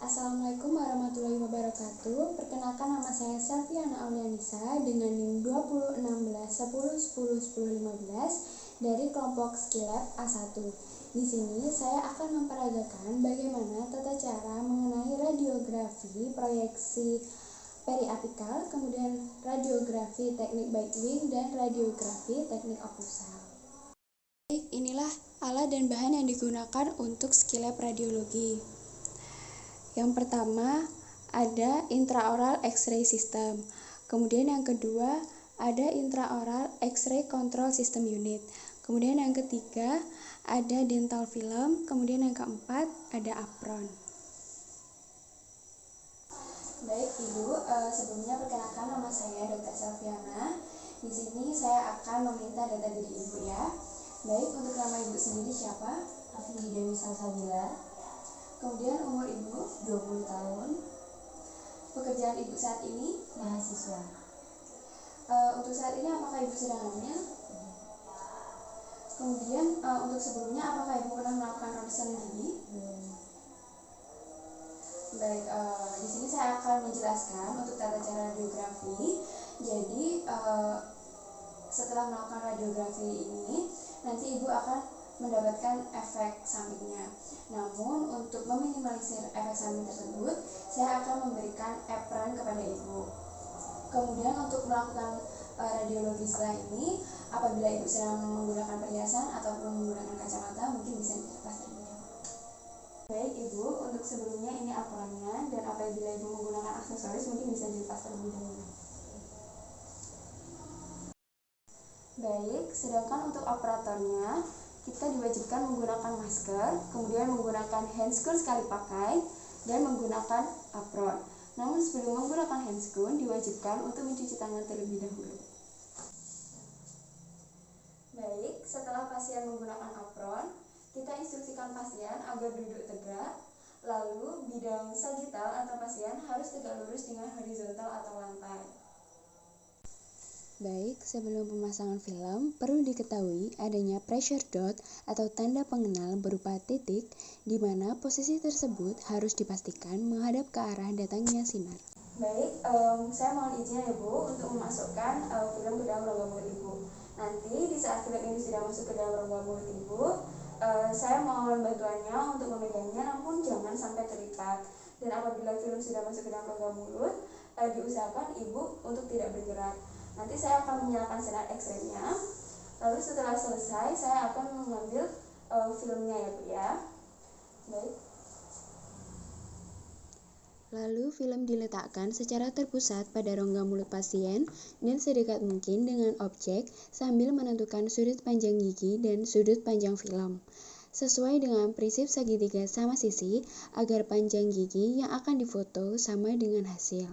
Assalamualaikum warahmatullahi wabarakatuh. Perkenalkan, nama saya Selviana Aulianisa dengan NIM 201610101015 dari kelompok Skillab A1. Di sini saya akan memperagakan bagaimana tata cara mengenai radiografi proyeksi periapikal, kemudian radiografi teknik bite wing, dan radiografi teknik okusal. Baik, inilah alat dan bahan yang digunakan untuk Skillab radiologi. Yang pertama ada intraoral X-ray system. Kemudian yang kedua ada intraoral X-ray control system unit. Kemudian yang ketiga ada dental film. Kemudian yang keempat ada apron. Baik Ibu, sebelumnya perkenalkan, nama saya Dr. Selviana. Di sini saya akan meminta data diri Ibu ya. Baik, untuk nama Ibu sendiri siapa? Afindi Dewi Salsabila. Kemudian umur Ibu 20 tahun, pekerjaan Ibu saat ini? mahasiswa. Untuk saat ini apakah Ibu sedang hamil? Kemudian untuk sebelumnya apakah Ibu pernah melakukan ronsen gigi? Baik, di sini saya akan menjelaskan untuk tata cara radiografi. Jadi setelah melakukan radiografi ini, nanti Ibu akan mendapatkan efek sampingnya. Namun untuk meminimalisir efek samping tersebut, saya akan memberikan apron kepada Ibu. Kemudian untuk melakukan radiologi setelah ini, apabila Ibu sedang menggunakan perhiasan ataupun menggunakan kacamata, mungkin bisa dilepas terlebih dahulu. Baik Ibu, untuk sebelumnya ini apronnya, dan apabila Ibu menggunakan aksesoris mungkin bisa dilepas terlebih dahulu. Baik, sedangkan untuk operatornya, kita diwajibkan menggunakan masker, kemudian menggunakan handscoon sekali pakai, dan menggunakan apron. Namun sebelum menggunakan handscoon, diwajibkan untuk mencuci tangan terlebih dahulu. Baik, setelah pasien menggunakan apron, kita instruksikan pasien agar duduk tegak, lalu bidang sagital atau pasien harus tegak lurus dengan horizontal atau lantai. Baik, sebelum pemasangan film, perlu diketahui adanya pressure dot atau tanda pengenal berupa titik, di mana posisi tersebut harus dipastikan menghadap ke arah datangnya sinar. Baik, saya mohon izin ya Bu untuk memasukkan film ke dalam rongga mulut Ibu. Nanti di saat film ini sudah masuk ke dalam rongga mulut Ibu, saya mohon bantuannya untuk memegangnya, namun jangan sampai terikat. Dan apabila film sudah masuk ke dalam rongga mulut, diusahakan Ibu untuk tidak bergerak. Nanti saya akan menyalakan sinar X-ray-nya. Lalu setelah selesai, saya akan mengambil filmnya ya Bu ya. Baik. Lalu film diletakkan secara terpusat pada rongga mulut pasien dan sedekat mungkin dengan objek sambil menentukan sudut panjang gigi dan sudut panjang film. Sesuai dengan prinsip segitiga sama sisi agar panjang gigi yang akan difoto sama dengan hasil.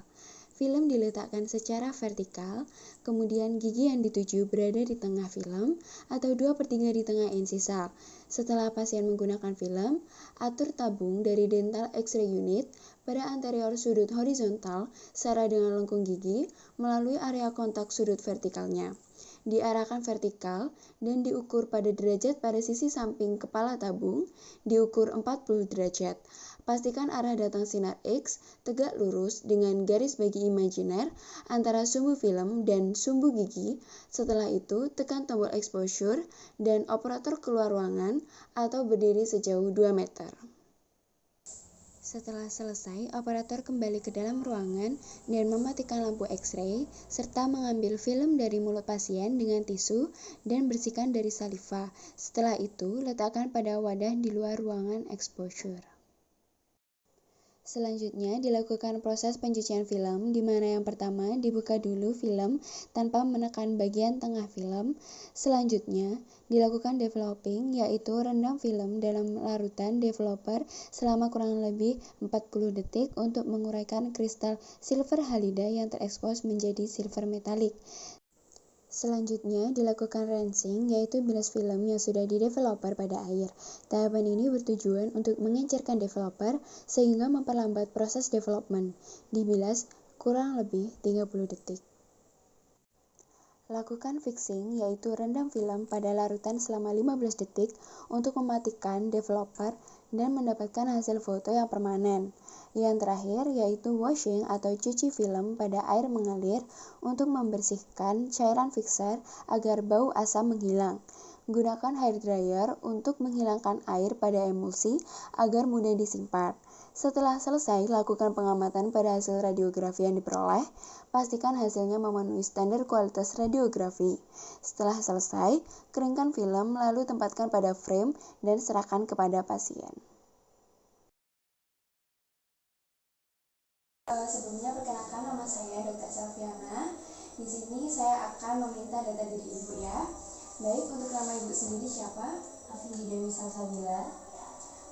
Film diletakkan secara vertikal, kemudian gigi yang dituju berada di tengah film atau 2/3 di tengah insisal. Setelah pasien menggunakan film, atur tabung dari dental X-ray unit pada anterior sudut horizontal setara dengan lengkung gigi melalui area kontak sudut vertikalnya. Diarahkan vertikal dan diukur pada derajat pada sisi samping kepala tabung, diukur 40 derajat. Pastikan arah datang sinar X tegak lurus dengan garis bagi imajiner antara sumbu film dan sumbu gigi. Setelah itu, tekan tombol exposure dan operator keluar ruangan atau berdiri sejauh 2 meter. Setelah selesai, operator kembali ke dalam ruangan dan mematikan lampu X-ray, serta mengambil film dari mulut pasien dengan tisu dan bersihkan dari saliva. Setelah itu, letakkan pada wadah di luar ruangan exposure. Selanjutnya, dilakukan proses pencucian film, di mana yang pertama dibuka dulu film tanpa menekan bagian tengah film. Selanjutnya, dilakukan developing, yaitu rendam film dalam larutan developer selama kurang lebih 40 detik untuk menguraikan kristal silver halida yang terekspos menjadi silver metalik. Selanjutnya, dilakukan rinsing, yaitu bilas film yang sudah di-developer pada air. Tahapan ini bertujuan untuk mengencerkan developer sehingga memperlambat proses development. Dibilas kurang lebih 30 detik. Lakukan fixing, yaitu rendam film pada larutan selama 15 detik untuk mematikan developer dan mendapatkan hasil foto yang permanen. Yang terakhir yaitu washing atau cuci film pada air mengalir untuk membersihkan cairan fixer agar bau asam menghilang. Gunakan hair dryer untuk menghilangkan air pada emulsi agar mudah disimpan. Setelah selesai, lakukan pengamatan pada hasil radiografi yang diperoleh. Pastikan hasilnya memenuhi standar kualitas radiografi. Setelah selesai, keringkan film lalu tempatkan pada frame dan serahkan kepada pasien. Sebelumnya perkenalkan, nama saya Dr. Selviana. Di sini saya akan meminta data diri Ibu ya. Baik, untuk nama Ibu sendiri siapa? Afifah Dewi Salsabila.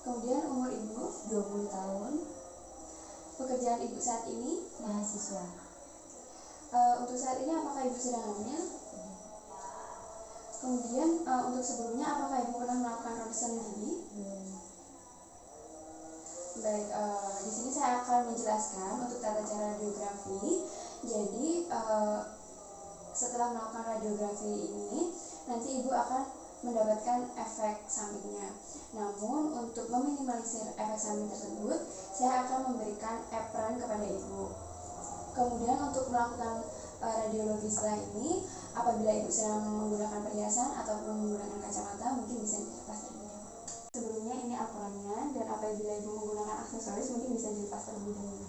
Kemudian umur Ibu? 20 tahun. Pekerjaan Ibu saat ini? Mahasiswa. Untuk saat ini apakah Ibu sedang hamil? Kemudian untuk sebelumnya apakah Ibu pernah melakukan ronsen gigi? Baik, di sini saya akan menjelaskan untuk tata cara radiografi. Jadi setelah melakukan radiografi ini, nanti Ibu akan mendapatkan efek sampingnya. Namun untuk meminimalisir efek samping tersebut, saya akan memberikan apron kepada Ibu. Kemudian untuk melakukan radiologi setelah ini, apabila Ibu sedang menggunakan perhiasan ataupun menggunakan kacamata, mungkin bisa dilepas terlebih dahulu. Sebelumnya ini apronnya, dan apabila Ibu menggunakan aksesoris mungkin bisa dilepas terlebih dahulu.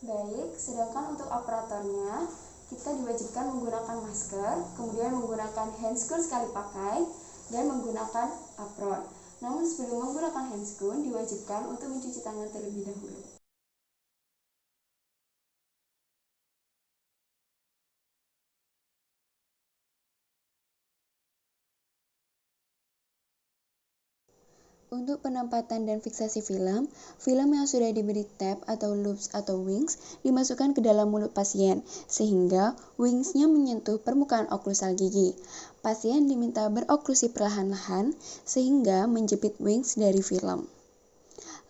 Baik, sedangkan untuk operatornya kita diwajibkan menggunakan masker, kemudian menggunakan handscoon sekali pakai, dan menggunakan apron. Namun sebelum menggunakan handscoon diwajibkan untuk mencuci tangan terlebih dahulu. Untuk penempatan dan fiksasi film yang sudah diberi tab atau loops atau wings dimasukkan ke dalam mulut pasien, sehingga wingsnya menyentuh permukaan oklusal gigi. Pasien diminta beroklusi perlahan-lahan, sehingga menjepit wings dari film.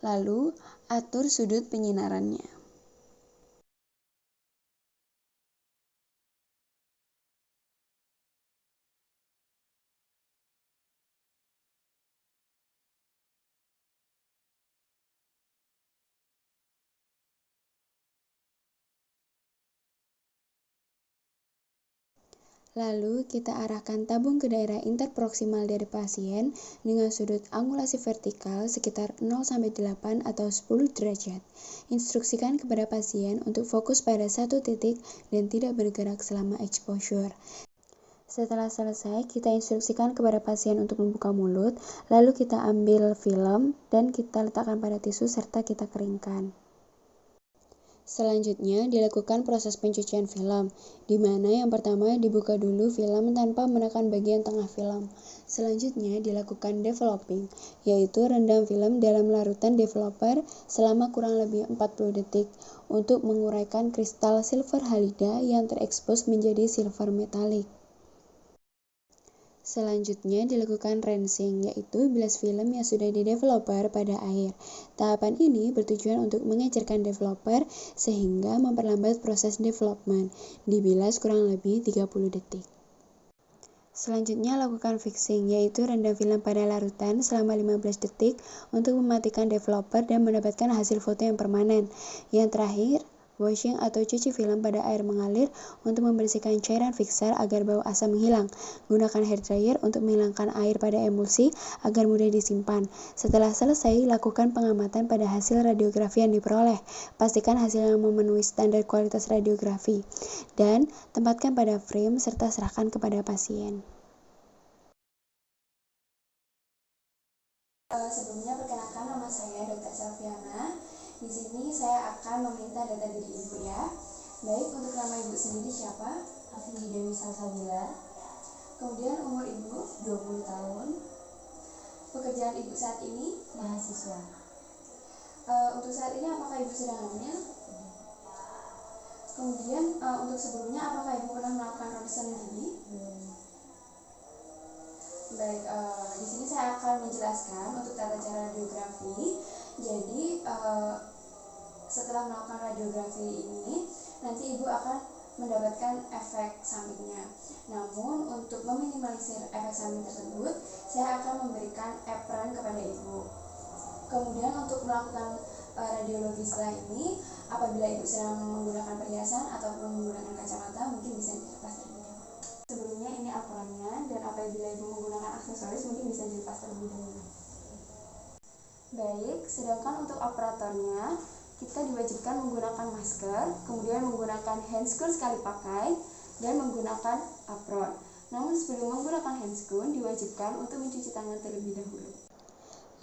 Lalu, atur sudut penyinarannya. Lalu, kita arahkan tabung ke daerah interproksimal dari pasien dengan sudut angulasi vertikal sekitar 0-8 atau 10 derajat. Instruksikan kepada pasien untuk fokus pada satu titik dan tidak bergerak selama exposure. Setelah selesai, kita instruksikan kepada pasien untuk membuka mulut, lalu kita ambil film dan kita letakkan pada tisu serta kita keringkan. Selanjutnya, dilakukan proses pencucian film, di mana yang pertama dibuka dulu film tanpa menekan bagian tengah film. Selanjutnya, dilakukan developing, yaitu rendam film dalam larutan developer selama kurang lebih 40 detik untuk menguraikan kristal silver halida yang terekspos menjadi silver metalik. Selanjutnya dilakukan rinsing, yaitu bilas film yang sudah di-developer pada air. Tahapan ini bertujuan untuk mengecerkan developer sehingga memperlambat proses development. Dibilas kurang lebih 30 detik. Selanjutnya lakukan fixing, yaitu rendam film pada larutan selama 15 detik untuk mematikan developer dan mendapatkan hasil foto yang permanen. Yang terakhir, washing atau cuci film pada air mengalir untuk membersihkan cairan fixer agar bau asam menghilang. Gunakan hair dryer untuk menghilangkan air pada emulsi agar mudah disimpan. Setelah selesai, lakukan pengamatan pada hasil radiografi yang diperoleh. Pastikan hasilnya memenuhi standar kualitas radiografi. Dan tempatkan pada frame serta serahkan kepada pasien. Sebelumnya perkenalkan, nama saya Dr. Selviana. Di sini saya akan meminta data diri Ibu ya. Baik, untuk nama Ibu sendiri siapa? Afifah Dewi Salsabila. Kemudian umur Ibu? 20 tahun. Pekerjaan Ibu saat ini? Mahasiswa. Untuk saat ini apakah Ibu sedang hamil? Kemudian untuk sebelumnya apakah Ibu pernah melakukan ronsen gigi? Baik, di sini saya akan menjelaskan untuk tata cara radiografi. Jadi setelah melakukan radiografi ini, nanti Ibu akan mendapatkan efek sampingnya. Namun untuk meminimalisir efek samping tersebut, saya akan memberikan apron kepada Ibu. Kemudian untuk melakukan radiologis ini, apabila ibu sedang menggunakan perhiasan ataupun menggunakan kacamata, mungkin bisa dilepas terlebih dahulu. Sebelumnya ini apronnya, dan apabila ibu menggunakan aksesoris mungkin bisa dilepas terlebih dahulu. Baik, sedangkan untuk operatornya, kita diwajibkan menggunakan masker, kemudian menggunakan handscoon sekali pakai, dan menggunakan apron. Namun sebelum menggunakan handscoon, diwajibkan untuk mencuci tangan terlebih dahulu.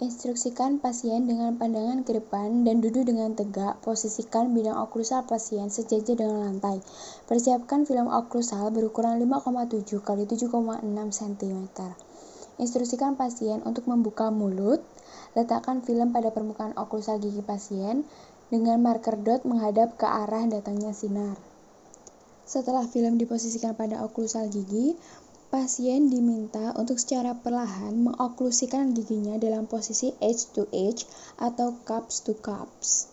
Instruksikan pasien dengan pandangan ke depan dan duduk dengan tegak. Posisikan bidang oklusal pasien sejajar dengan lantai. Persiapkan film oklusal berukuran 5,7 x 7,6 cm. Instruksikan pasien untuk membuka mulut. Letakkan film pada permukaan oklusal gigi pasien dengan marker dot menghadap ke arah datangnya sinar. Setelah film diposisikan pada oklusal gigi, pasien diminta untuk secara perlahan mengoklusikan giginya dalam posisi edge to edge atau cups to cups.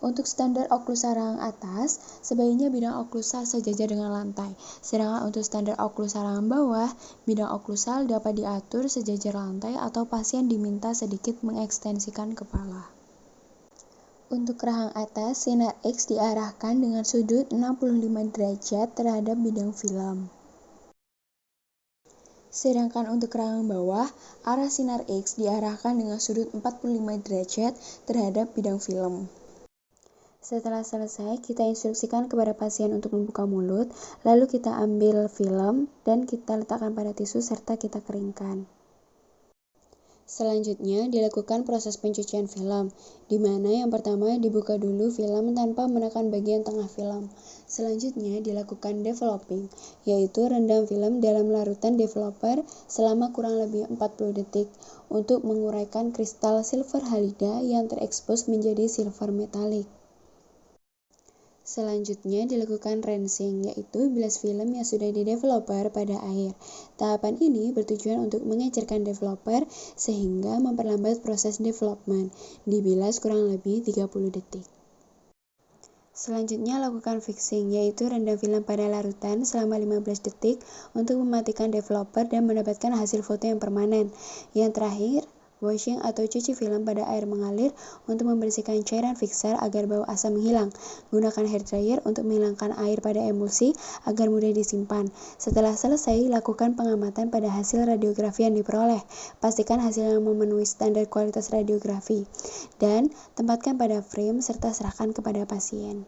Untuk standar oklusal rahang atas, sebaiknya bidang oklusal sejajar dengan lantai. Sedangkan untuk standar oklusal rahang bawah, bidang oklusal dapat diatur sejajar lantai atau pasien diminta sedikit mengekstensikan kepala. Untuk rahang atas, sinar X diarahkan dengan sudut 65 derajat terhadap bidang film. Sedangkan untuk rahang bawah, arah sinar X diarahkan dengan sudut 45 derajat terhadap bidang film. Setelah selesai, kita instruksikan kepada pasien untuk membuka mulut, lalu kita ambil film dan kita letakkan pada tisu serta kita keringkan. Selanjutnya, dilakukan proses pencucian film, di mana yang pertama dibuka dulu film tanpa menekan bagian tengah film. Selanjutnya, dilakukan developing, yaitu rendam film dalam larutan developer selama kurang lebih 40 detik untuk menguraikan kristal silver halida yang terekspos menjadi silver metalik. Selanjutnya dilakukan rinsing, yaitu bilas film yang sudah di-developer pada air. Tahapan ini bertujuan untuk mengecerkan developer sehingga memperlambat proses development. Dibilas kurang lebih 30 detik. Selanjutnya lakukan fixing, yaitu rendam film pada larutan selama 15 detik untuk mematikan developer dan mendapatkan hasil foto yang permanen. Yang terakhir, washing atau cuci film pada air mengalir untuk membersihkan cairan fixer agar bau asam menghilang. Gunakan hair dryer untuk menghilangkan air pada emulsi agar mudah disimpan. Setelah selesai, lakukan pengamatan pada hasil radiografi yang diperoleh. Pastikan hasil yang memenuhi standar kualitas radiografi. Dan tempatkan pada frame serta serahkan kepada pasien.